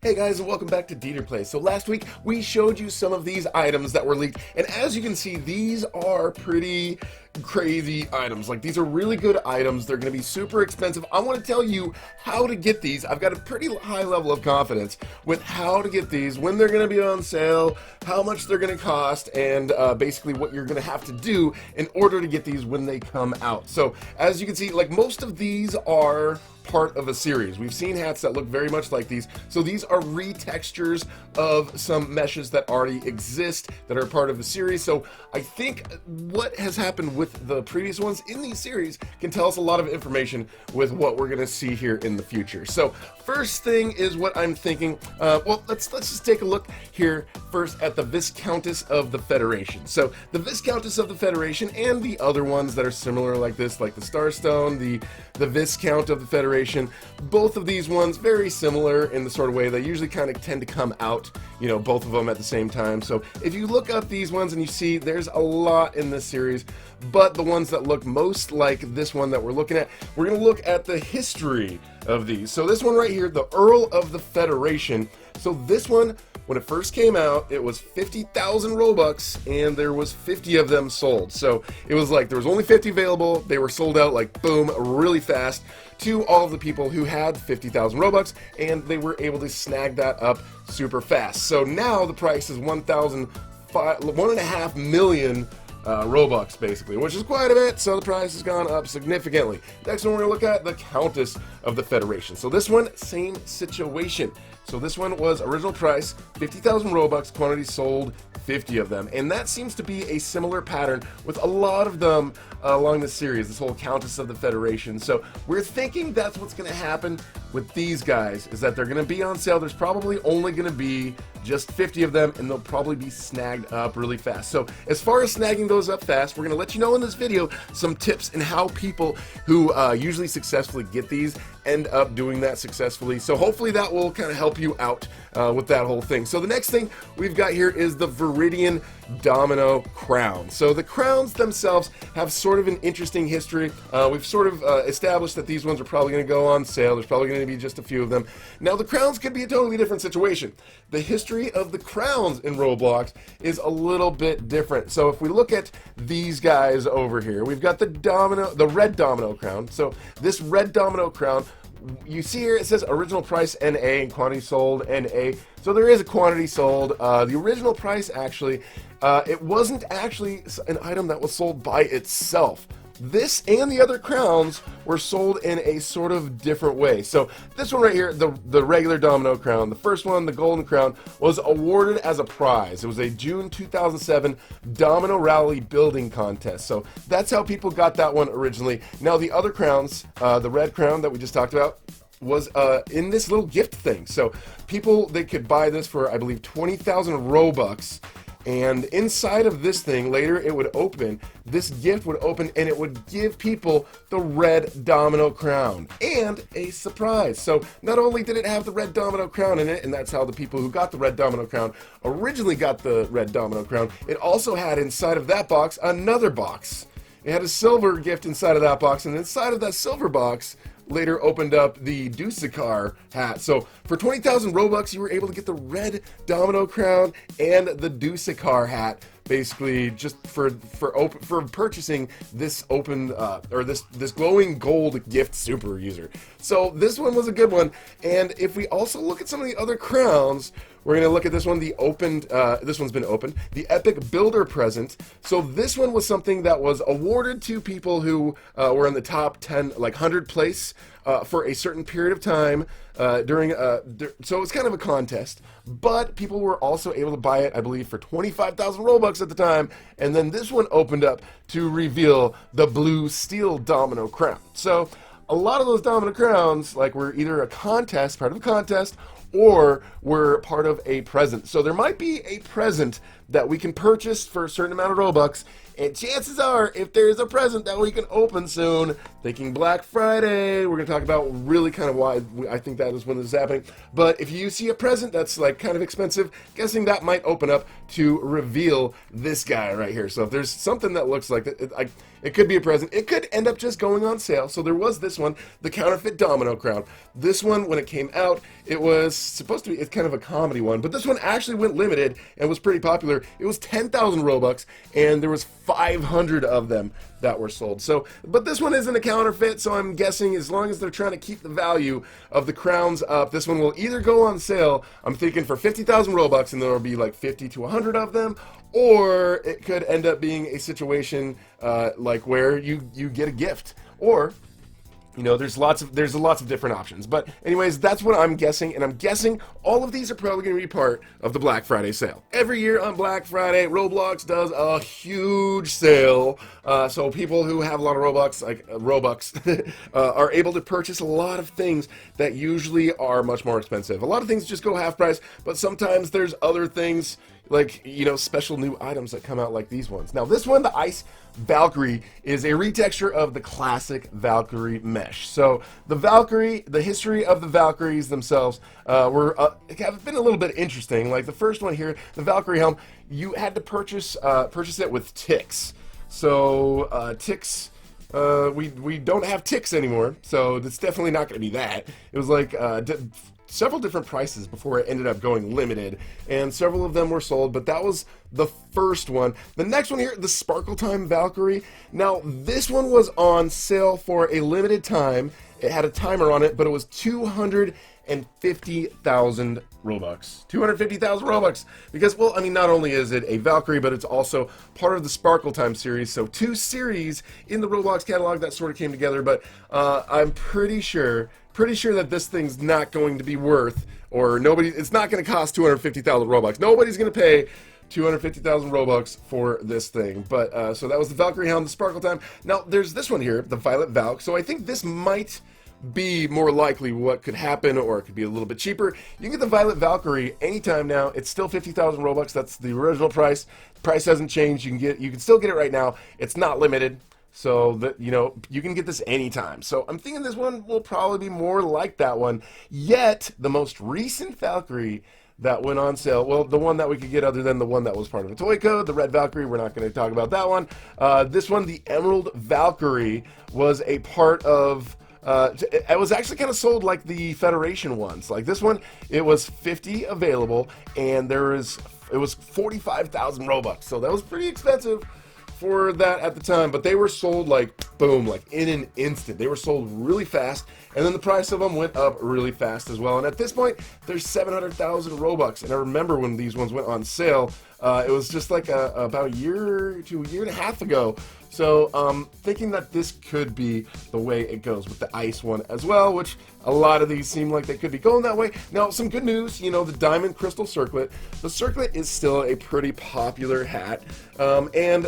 Hey guys, and welcome back to DeeterPlays. So last week we showed you some of these items that were leaked, and as you can see, these are pretty crazy items. Like, these are really good items. They're going to be super expensive. I want to tell you how to get these. I've got a pretty high level of confidence with how to get these, when they're going to be on sale, how much they're going to cost, and basically what you're going to have to do in order to get these when they come out. So as you can see, like, most of these are part of a series. We've seen hats that look very much like these. So these are retextures of some meshes that already exist that are part of the series. So I think what has happened with the previous ones in these series can tell us a lot of information with what we're going to see here in the future. So first thing is what I'm thinking. Well, let's just take a look here first at the Viscountess of the Federation. So the Viscountess of the Federation and the other ones that are similar like this, like the Starstone, the Viscount of the Federation, both of these ones very similar in the sort of way they usually kind of tend to come out, you know, both of them at the same time. So if you look up these ones and you see there's a lot in this series, but the ones that look most like this one that we're looking at, we're going to look at the history of these. So this one right here, the Earl of the Federation. So this one, when it first came out, it was 50,000 Robux, and there was 50 of them sold. So it was like there was only 50 available. They were sold out like boom, really fast to all of the people who had 50,000 Robux, and they were able to snag that up super fast. So now the price is 1.5 million Robux, basically, which is quite a bit, so the price has gone up significantly. Next one, we're going to look at the Countess of the Federation. So this one, same situation. So this one was original price, 50,000 Robux, quantity sold, 50 of them. And that seems to be a similar pattern with a lot of them along the series, this whole Countess of the Federation. So we're thinking that's what's going to happen with these guys, is that they're going to be on sale. There's probably only going to be just 50 of them, and they'll probably be snagged up really fast. So as far as snagging those up fast, we're going to let you know in this video some tips and how people who usually successfully get these end up doing that successfully. So hopefully that will kind of help you out with that whole thing. So the next thing we've got here is the Viridian Domino Crown. So the crowns themselves have sort of an interesting history. We've sort of established that these ones are probably going to go on sale. There's probably going to be just a few of them. Now the crowns could be a totally different situation. The history of the crowns in Roblox is a little bit different. So if we look at these guys over here, we've got the red domino crown. So this red domino crown, you see here it says original price NA and quantity sold NA. So there is a quantity sold. The original price actually, it wasn't actually an item that was sold by itself. This and the other crowns were sold in a sort of different way. So this one right here, the regular domino crown, the first one, the golden crown, was awarded as a prize. It was a June 2007 domino rally building contest. So that's how people got that one originally. Now the other crowns, the red crown that we just talked about, was in this little gift thing. So people, they could buy this for, I believe, 20,000 Robux. And inside of this thing, later it would open, this gift would open, and it would give people the red domino crown and a surprise. So not only did it have the red domino crown in it, and that's how the people who got the red domino crown originally got the red domino crown, it also had inside of that box another box. It had a silver gift inside of that box, and inside of that silver box later opened up the Dusakar hat. So for 20,000 Robux, you were able to get the red domino crown and the Dusakar hat, basically just for purchasing this open or this glowing gold gift super user. So this one was a good one. And if we also look at some of the other crowns, we're going to look at this one, the opened, this one's been opened, the Epic Builder Present. So this one was something that was awarded to people who were in the top 10, like 100 place for a certain period of time during, so it's kind of a contest, but people were also able to buy it, I believe, for 25,000 Robux at the time, and then this one opened up to reveal the blue steel domino crown. So a lot of those domino crowns, like, were either a contest, part of a contest, or were part of a present. So there might be a present that we can purchase for a certain amount of Robux. And chances are, if there's a present that we can open soon, thinking Black Friday, we're going to talk about really kind of why I think that is when this is happening. But if you see a present that's like kind of expensive, guessing that might open up to reveal this guy right here. So if there's something that looks like that, it could be a present. It could end up just going on sale. So there was this one, the counterfeit Domino Crown. This one, when it came out, it was supposed to be, it's kind of a comedy one, but this one actually went limited and was pretty popular. It was 10,000 Robux, and there was 500 of them that were sold. So, but this one isn't a counterfeit, so I'm guessing as long as they're trying to keep the value of the crowns up, this one will either go on sale, I'm thinking for 50,000 Robux, and there will be like 50 to 100 of them, or it could end up being a situation like where you get a gift, or you know, there's lots of different options. But anyways, that's what I'm guessing, and I'm guessing all of these are probably going to be part of the Black Friday sale. Every year on Black Friday, Roblox does a huge sale, so people who have a lot of Robux are able to purchase a lot of things that usually are much more expensive. A lot of things just go half price, but sometimes there's other things like, you know, special new items that come out like these ones. Now this one, the Ice Valkyrie, is a retexture of the classic Valkyrie mesh. So the Valkyrie, the history of the Valkyries themselves have been a little bit interesting. Like the first one here, the Valkyrie helm, you had to purchase it with ticks. So ticks, we don't have ticks anymore, so it's definitely not going to be that. It was like several different prices before it ended up going limited, and several of them were sold, but that was the first one. The next one here, the Sparkle Time Valkyrie. Now this one was on sale for a limited time. It had a timer on it, but it was 250,000 Robux. 250,000 Robux, because, well, I mean, not only is it a Valkyrie, but it's also part of the Sparkle Time series, so two series in the Roblox catalog that sort of came together. But I'm pretty sure that this thing's not going to be worth, or it's not going to cost 250,000 Robux. Nobody's going to pay 250,000 Robux for this thing. But so that was the Valkyrie helm, the Sparkle Time. Now there's this one here, the Violet Valk. So I think this might be more likely what could happen, or it could be a little bit cheaper. You can get the Violet Valkyrie anytime now. It's still 50,000 Robux. That's the original price. Price hasn't changed. You can still get it right now. It's not limited. So that, you know, you can get this anytime. So I'm thinking this one will probably be more like that one. Yet the most recent Valkyrie that went on sale, well, the one that we could get other than the one that was part of a toy code, the Red Valkyrie, we're not going to talk about that one. This one, the Emerald Valkyrie, was a part of it was actually kind of sold like the Federation ones. Like this one, it was 50 available, and it was 45,000 Robux. So that was pretty expensive for that at the time, but they were sold like boom, like in an instant. They were sold really fast, and then the price of them went up really fast as well. And at this point, there's 700,000 Robux. And I remember when these ones went on sale, it was just like about a year to a year and a half ago. So thinking that this could be the way it goes with the ice one as well, which a lot of these seem like they could be going that way. Now, some good news, you know, the Diamond Crystal Circlet. The Circlet is still a pretty popular hat, and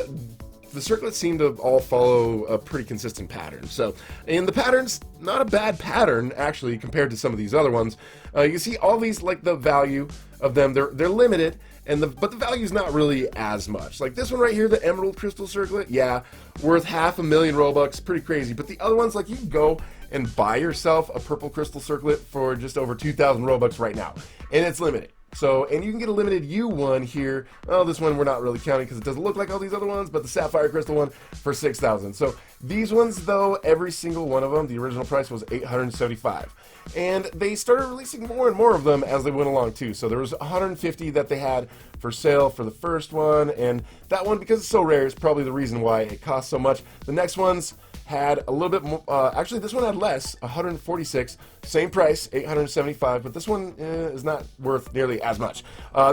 the circlets seem to all follow a pretty consistent pattern. So, and the pattern's not a bad pattern, actually, compared to some of these other ones. You can see all these, like the value of them, they're limited, but the value's not really as much. Like this one right here, the Emerald Crystal Circlet, yeah, worth 500,000 Robux, pretty crazy. But the other ones, like you can go and buy yourself a purple crystal circlet for just over 2,000 Robux right now, and it's limited. So, and you can get a limited U one here. Oh, this one we're not really counting because it doesn't look like all these other ones, but the Sapphire Crystal one for 6,000. So these ones, though, every single one of them, the original price was 875. And they started releasing more and more of them as they went along too. So there was 150 that they had for sale for the first one, and that one, because it's so rare, is probably the reason why it costs so much. The next ones had a little bit more, actually this one had less, 146, same price, 875, but this one is not worth nearly as much.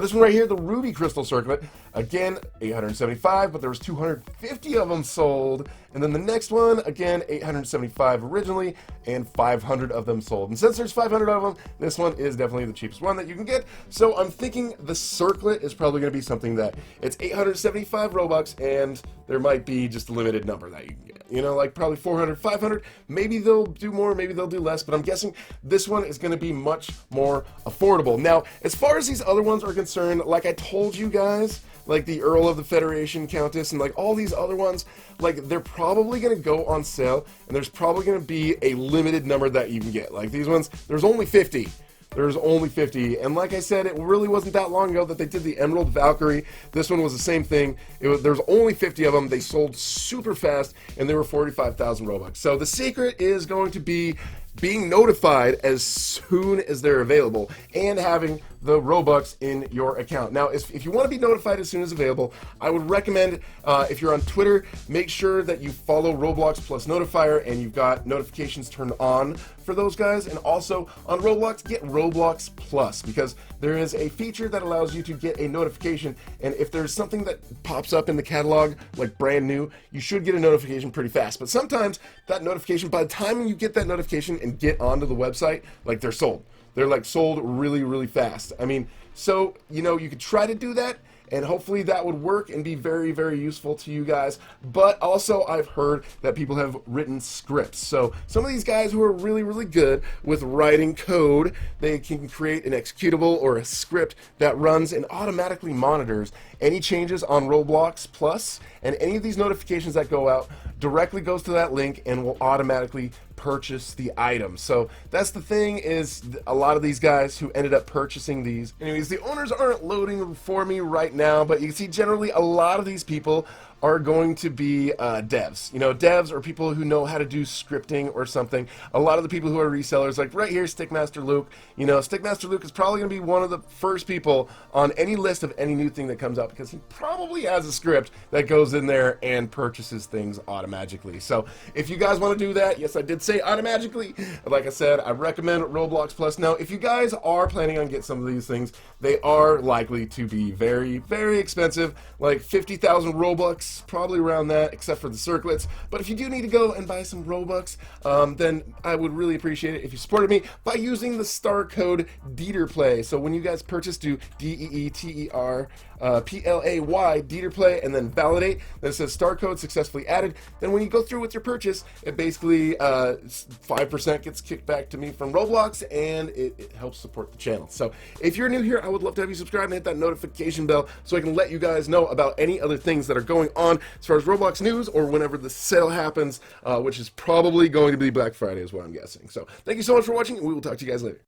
This one right here, the Ruby Crystal Circlet, again, 875, but there was 250 of them sold. And then the next one, again, 875 originally, and 500 of them sold. And since there's 500 of them, this one is definitely the cheapest one that you can get. So I'm thinking the Circlet is probably going to be something that it's 875 Robux, and there might be just a limited number that you can get. You know, like probably 400, 500. Maybe they'll do more, maybe they'll do less, but I'm guessing this one is going to be much more affordable. Now, as far as these other ones are concerned, like I told you guys, like the Earl of the Federation Countess and like all these other ones, like they're probably going to go on sale, and there's probably going to be a limited number that you can get. Like these ones, there's only 50. There's only 50, and like I said, it really wasn't that long ago that they did the Emerald Valkyrie. This one was the same thing. There's only 50 of them. They sold super fast, and they were 45,000 Robux. So the secret is going to be being notified as soon as they're available and having the Robux in your account. Now, if you want to be notified as soon as available, I would recommend, if you're on Twitter, make sure that you follow Roblox plus Notifier and you've got notifications turned on for those guys. And also on Roblox, get Roblox Plus, because there is a feature that allows you to get a notification, and if there's something that pops up in the catalog, like brand new, you should get a notification pretty fast. But sometimes that notification, by the time you get that notification and get onto the website, like they're sold. They're like sold really, really fast. I mean, so, you know, you could try to do that, and hopefully that would work and be very, very useful to you guys. But also, I've heard that people have written scripts. So some of these guys who are really, really good with writing code, they can create an executable or a script that runs and automatically monitors any changes on Roblox Plus, and any of these notifications that go out directly goes to that link and will automatically purchase the item. So that's the thing, is a lot of these guys who ended up purchasing these. Anyways, the owners aren't loading for me right now, but you can see generally a lot of these people are going to be devs. You know, devs or people who know how to do scripting or something. A lot of the people who are resellers, like right here, Stickmaster Luke. You know, Stickmaster Luke is probably going to be one of the first people on any list of any new thing that comes out, because he probably has a script that goes in there and purchases things automatically. So if you guys want to do that, yes, I did say automatically. Like I said, I recommend Roblox Plus. Now, if you guys are planning on getting some of these things, they are likely to be very, very expensive, like 50,000 Robux, probably around that, except for the circlets. But if you do need to go and buy some Robux, then I would really appreciate it if you supported me by using the star code DeeterPlay. So when you guys purchase, do DeeterPlay, DeeterPlay, and then validate that it says star code successfully added. Then when you go through with your purchase, it basically 5% gets kicked back to me from Roblox, and it helps support the channel. So if you're new here, I would love to have you subscribe and hit that notification bell so I can let you guys know about any other things that are going on as far as Roblox news, or whenever the sale happens, which is probably going to be Black Friday is what I'm guessing. So thank you so much for watching, and we will talk to you guys later.